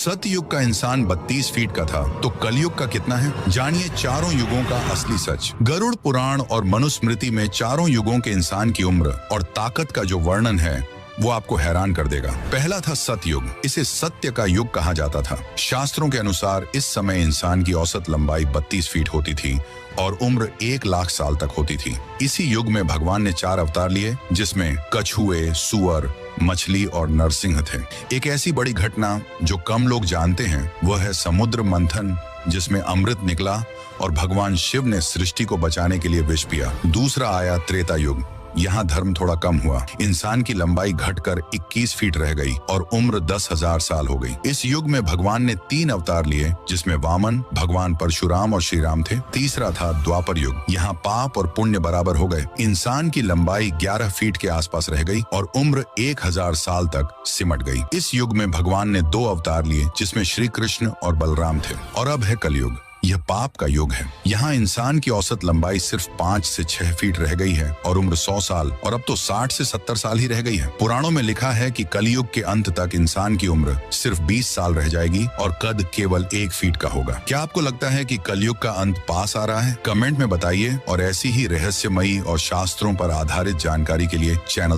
सतयुग का इंसान 32 फीट का था, तो कलयुग का कितना है? जानिए चारों युगों का असली सच। गरुड़ पुराण और मनुस्मृति में चारों युगों के इंसान की उम्र और ताकत का जो वर्णन है वो आपको हैरान कर देगा। पहला था सतयुग। इसे सत्य का युग कहा जाता था। शास्त्रों के अनुसार इस समय इंसान की औसत लंबाई 32 फीट होती थी और उम्र 1 लाख साल तक होती थी। इसी युग में भगवान ने 4 अवतार लिए, जिसमें कछुए, सुअर, मछली और नरसिंह थे। एक ऐसी बड़ी घटना जो कम लोग जानते हैं वह है समुद्र मंथन, जिसमें अमृत निकला और भगवान शिव ने सृष्टि को बचाने के लिए विष पिया। दूसरा आया त्रेता युग। यहाँ धर्म थोड़ा कम हुआ। इंसान की लंबाई घटकर 21 फीट रह गई और उम्र 10,000 साल हो गई। इस युग में भगवान ने 3 अवतार लिए, जिसमें वामन, भगवान परशुराम और श्री राम थे। तीसरा था द्वापर युग। यहाँ पाप और पुण्य बराबर हो गए। इंसान की लंबाई 11 फीट के आसपास रह गई और उम्र 1000 साल तक सिमट गई। इस युग में भगवान ने 2 अवतार लिए, जिसमें श्री कृष्ण और बलराम थे। और अब है कलयुग। यह पाप का युग है। यहाँ इंसान की औसत लंबाई सिर्फ 5 से 6 फीट रह गई है और उम्र 100 साल और अब तो 60 से 70 साल ही रह गई है। पुराणों में लिखा है कि कलयुग के अंत तक इंसान की उम्र सिर्फ 20 साल रह जाएगी और कद केवल 1 फीट का होगा। क्या आपको लगता है कि कलयुग का अंत पास आ रहा है? कमेंट में बताइए और ऐसी ही रहस्यमयी और शास्त्रों पर आधारित जानकारी के लिए चैनल